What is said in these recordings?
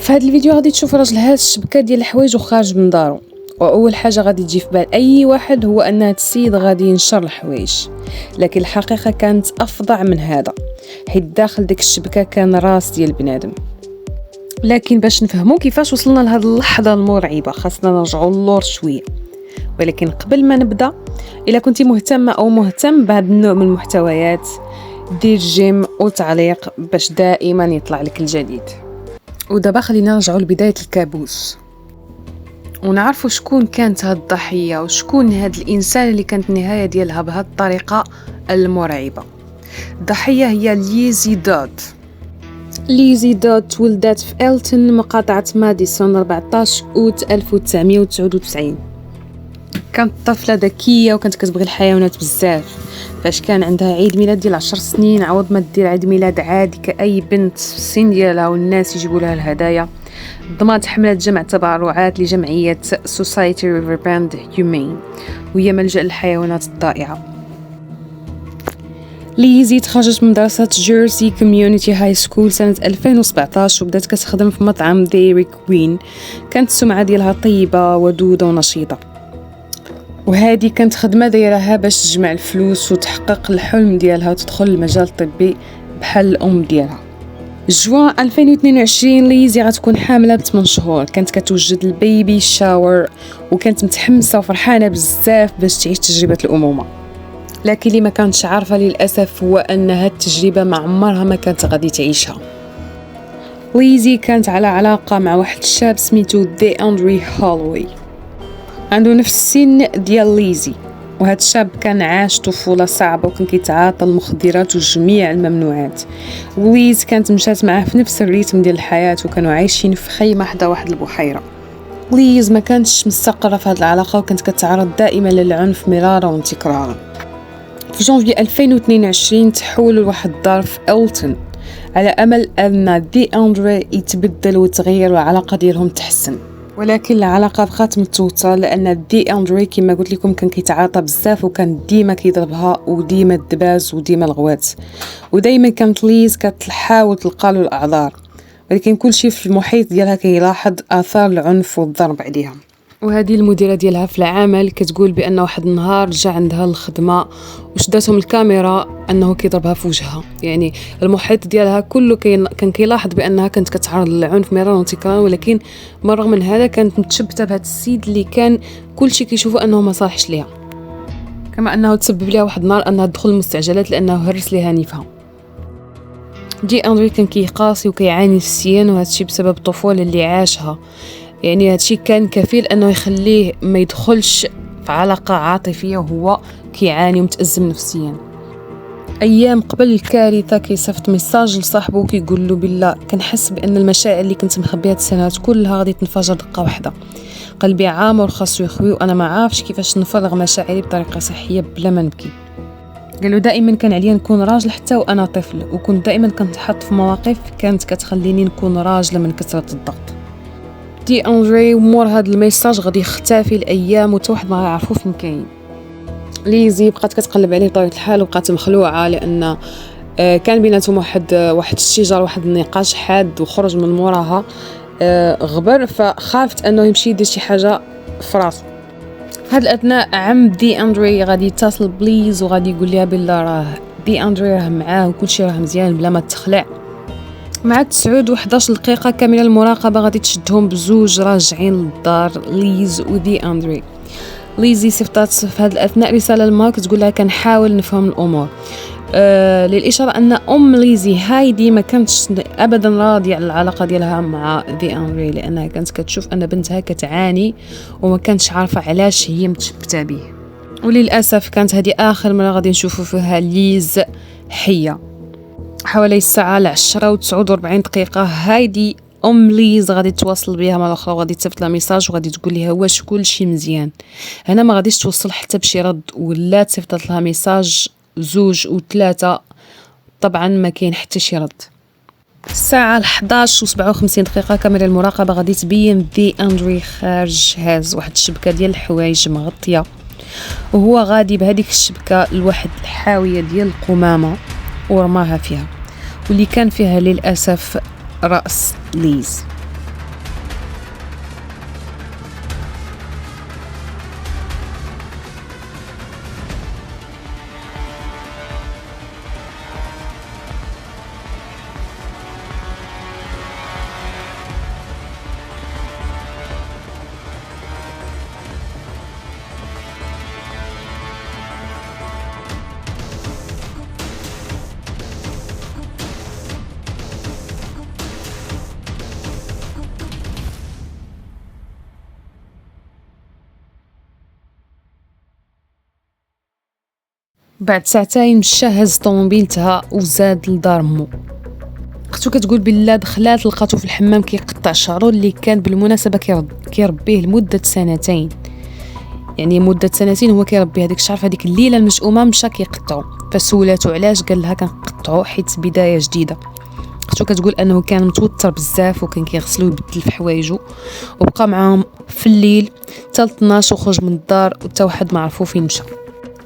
في هذا الفيديو غادي تشوف راجل هاز الشبكه ديال الحوايج وخارج من دارو، واول حاجه غادي تجي في بال اي واحد هو ان هذا السيد غادي ينشر الحوايج، لكن الحقيقه كانت افظع من هذا، حيت داخل ديك الشبكه كان راس ديال بنادم. لكن باش نفهموا كيفاش وصلنا لهذه اللحظه المرعبه خاصنا نرجعوا للور شويه. ولكن قبل ما نبدا، الا كنتي مهتمه او مهتم بهذا النوع من المحتويات، دير جيم وتعليق باش دائما يطلع لك الجديد. ودابا خلينا نرجعوا لبدايه الكابوس ونعرفوا شكون كانت هاد الضحيه وشكون هاد الانسان اللي كانت النهايه ديالها بهذه الطريقه المرعبه. الضحيه هي ليزي دود. ليزي دود تولدت في إلتون مقاطعه ماديسون 14 أوت 1999. كانت طفله ذكيه وكانت كتبغي الحيوانات بزاف. فاش كان عندها عيد ميلاد ديال 10 سنين، عوض ما دير عيد ميلاد عادي كأي بنت في السن ديالها والناس يجيبوا لها الهدايا، ضمات حملت جمع تبرعات لجمعية Society Riverbend Humane، وهي ملجأ للحيوانات الضائعة. ليزي تخرجت من مدرسة جيرسي كوميونيتي هاي سكول سنة 2017 وبدات كتخدم في مطعم ديري كوين. كانت السمعة ديالها طيبة ودودة ونشيطة، وهذه كانت خدمة دايرها باش تجمع الفلوس وتحقق الحلم ديالها وتدخل المجال الطبي بحال الأم ديالها. جوان 2022 ليزي غتكون حاملة ب8 شهور. كانت كتوجد البيبي شاور وكانت متحمسة وفرحانة بزاف باش تعيش تجربة الأمومة. لكن اللي ما كانتش عارفة للأسف هو أن هاد التجربة ما عمرها ما كانت غادي تعيشها. ليزي كانت على علاقة مع واحد الشاب سميتو دي أندري هولوي، عنده نفس السن ديال ليزي، وهذا الشاب كان عاش طفولة صعبة وكان كيتعاطى المخدرات وجميع الممنوعات. وليز كانت مشات معاه في نفس الريتم ديال الحياة وكانوا عايشين في خيمة حدا واحد البحيرة. ليز ما كانتش مستقرة في هذه العلاقة وكانت كتعرض دائما للعنف مرارا وتكرارا. في جونفي 2022 تحولوا لواحد الدار في إلتون على أمل أن دي أندري يتبدل ويتغير والعلاقة ديالهم تحسن، ولكن العلاقه بقات متوتره لان دي أندري كما قلت لكم كان كيتعاطى بزاف وكان ديما كيضربها وديما الدباز وديما الغوات، ودائما كانت ليز كتحاول تلقى له الاعذار، ولكن كل شيء في المحيط ديالها كيلاحظ اثار العنف والضرب عليها. وهذه المديره ديالها في العمل كتقول بان واحد النهار جا عندها الخدمه وشداتهم الكاميرا انه كيضربها في وجهها. يعني المحيط ديالها كله كان كيلاحظ بانها كانت كتعرض للعنف مرارا وتكرارا، ولكن بالرغم من هذا كانت متشبته بهذا السيد اللي كان كل شيء كيشوفوا انه ما صالحش ليها، كما انه تسبب لها واحد النهار انها تدخل المستعجلات لانه هرس ليها نيفها. دي أندري كان كيقاسي وكيعاني نفسيا، وهذا الشيء بسبب الطفوله اللي عاشها. يعني هادشي كان كفيل انه يخليه ما يدخلش في علاقه عاطفيه وهو كيعاني ومتأزم نفسيا. ايام قبل الكارثه كيصيفط ميساج لصاحبه كيقول له بالله كنحس بان المشاعر اللي كنت مخبيها السنوات كلها غادي تنفجر دقه واحده، قلبي عامر خاصو يخوي وانا ما عارفش كيفاش نفرغ مشاعري بطريقه صحيه بلا ما نبكي. قالوا دائما كان عليا نكون راجل حتى وانا طفل، وكنت دائما كنتحط في مواقف كانت كتخليني نكون راجله من كثره الضغط. دي أندري ومور هاد الميساج غادي يختفي الايام وتا واحد ما يعرفو فين كاين. ليزي بقات كتقلب عليه بطبيعه الحال وبقات مخلوعه لان كان بيناتهم واحد الشجار، واحد النقاش حاد وخرج من موراها غبر، فخافت انه يمشي يدير شي حاجه في راسو. في هاد الاثناء عم دي أندري غادي يتصل بليز وغادي يقول لها بالله راه دي أندري راه معاه وكلشي راه مزيان بلا ما تخلع. مع 9 و11 دقيقة كاملة المراقبة غادي تشدهم بزوج راجعين للدار، ليز ودي أندري. ليزي صيفطات في هذا الأثناء رسالة لمارك تقول لها كنحاول نفهم الأمور، للإشارة أن أم ليزي هايدي ما كانتش أبدا راضية على العلاقة ديالها مع دي أندري، لأنها كانت كتشوف أن بنتها كتعاني وما كانتش عارفة علاش هي متشبتة به. وللأسف كانت هذه آخر مرة غادي نشوفوا فيها ليز حية. حوالي الساعة 10:49 دقيقة هايدي أم ليز غادي تواصل بها مرة أخرى وغادي تصيفط لها ميساج وغادي تقول لها واش كلشي مزيان. هنا ما غاديش توصل حتى بشي رد، ولا تصيفط لها ميساج 2 و3 طبعا ما كاين حتى شي رد. الساعة 11:57 دقيقة كاميرا المراقبة غادي تبين دي أندري خارج هاز واحد الشبكة ديال الحوايج مغطية، وهو غادي بهذيك الشبكة لواحد الحاوية ديال القمامة ورماها فيها، واللي كان فيها للأسف رأس ليز. بعد ساعتين مشى هز طوموبيلتها وزاد لدار مو. اختو كتقول بلا دخلات لقاتو في الحمام كيقطع شعرو اللي كان بالمناسبه كيربيه لمده سنتين، يعني مده سنتين هو كيربي هذيك الشعر. هذيك الليله المشؤومه مشى كيقطعو، فسولاتو علاش، قال لها كنقطعو حيت بدايه جديده. اختو كتقول انه كان متوتر بزاف وكان كيغسلو ويبدل في حوايجو، وبقى معاهم في الليل حتى 12 وخرج من الدار وتا واحد ما عرفو فين مشى.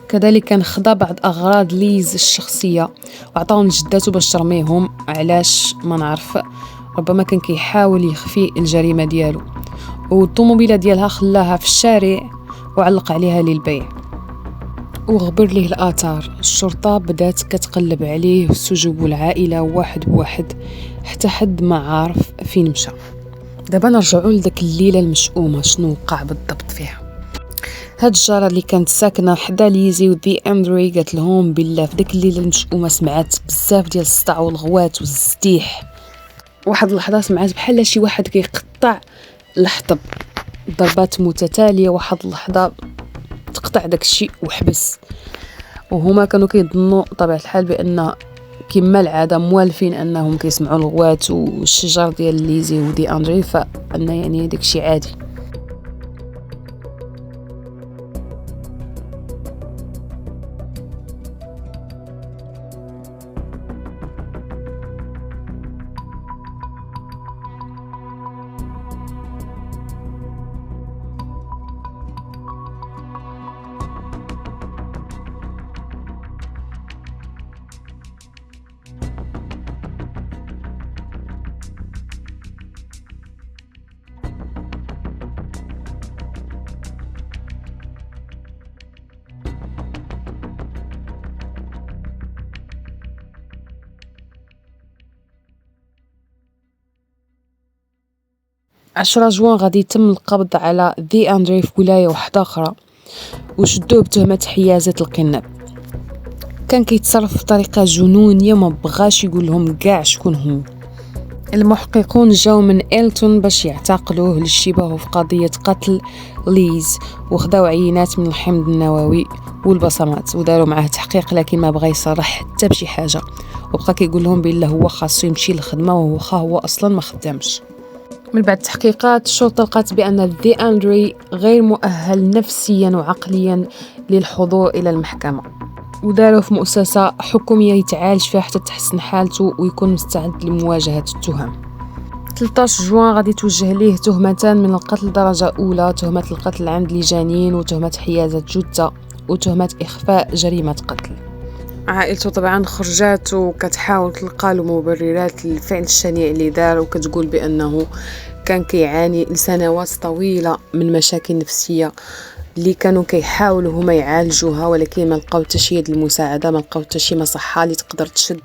كذلك كان خدا بعض اغراض ليز الشخصيه وعطاهم لجداتو باش ترميهم، علاش ما نعرف، ربما كان كيحاول يخفي الجريمه ديالو. والطوموبيله ديالها خلاها في الشارع وعلق عليها للبيع وغبر ليه الاثار. الشرطه بدات كتقلب عليه واستجوبوا العائله واحد بواحد حتى حد ما عارف فين مشى. دابا نرجعوا لذاك الليله المشؤومه، شنو وقع بالضبط فيها. هاد الجاره اللي كانت ساكنه حدا ليزي ودي اندري قالت لهم بالله في ديك الليله المشؤومه سمعت بزاف ديال الصداع والغوات والزديح. واحد اللحظه سمعت بحال شي واحد كيقطع الحطب، ضربات متتاليه. واحد اللحظه تقطع داك الشيء وحبس، وهما كانوا كيظنوا طبيعه الحال بان كما العاده موالفين انهم كيسمعوا الغوات والشجر ديال ليزي ودي اندري، فان يعني داك الشيء عادي. عشرة جوان غادي يتم القبض على دي اندري في ولاية واحدة أخرى وشدوه بتهمة حيازة القناب. كان كيتصرف بطريقة جنونية وما بغاش يقول لهم كاع شكون هو. المحققون جاو من إلتون باش يعتقلوه للشبه في قضية قتل ليز، وخداو عينات من الحمض النووي والبصمات وداروا معاه تحقيق، لكن ما بغى يصرح حتى بشي حاجة، وبقى كيقول لهم بالله هو خاصو يمشي للخدمة وهو أصلا ما خدامش. من بعد التحقيقات الشرطة لقات بأن دي أندري غير مؤهل نفسيا وعقليا للحضور إلى المحكمة، وداروا في مؤسسة حكومية يتعالج فيها حتى تحسن حالته ويكون مستعد لمواجهة التهم. 13 جوان غادي توجه ليه تهمتان من القتل درجة أولى، تهمة القتل عمد لجنين وتهمة حيازة جثة وتهمة إخفاء جريمة قتل. عائلته طبعا خرجات وكتحاول تلقى له مبررات للفعل الشنيع اللي دار، وكتقول بأنه كان كيعاني لسنوات طويلة من مشاكل نفسية اللي كانوا كيحاولوا هما يعالجوها، ولكن ما لقاو حتى شي المساعده، ما لقاو حتى شي مصحه اللي تقدر تشد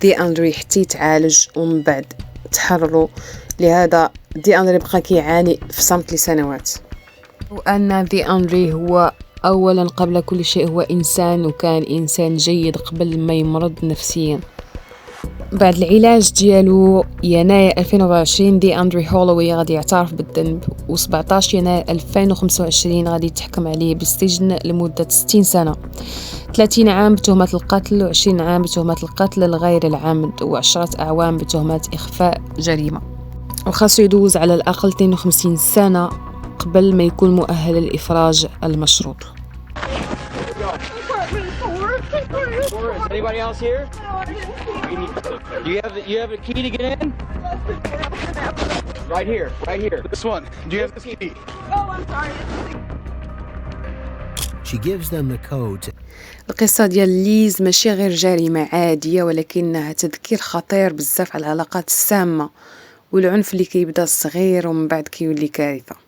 دي اندري حتى يتعالج، ومن بعد تحرروا. لهذا دي اندري بقى كيعاني في صمت لسنوات. وان دي اندري هو اولا قبل كل شيء هو انسان، وكان انسان جيد قبل ما يمرض نفسيا. بعد العلاج ديالو يناير 2024 دي أندري هولوي غادي يعترف بالذنب، و17 يناير 2025 غادي يتحكم عليه بالسجن لمدة 60 سنة، 30 عام بتهمة القتل و20 عام بتهمة القتل الغير العامد و10 أعوام بتهمة إخفاء جريمة، وخاصو يدوز على الأقل 52 سنة قبل ما يكون مؤهل للإفراج المشروط. Anybody else here? Do you have a key to get in? Right here. This one. Do you have the key? Oh, I'm sorry. She gives them the code. القصة ديال ليز ماشي غير جريمة عادية، ولكنها تذكير خطير بزاف على العلاقات السامة والعنف اللي كيبدا صغير ومن بعد كيولي كارثة.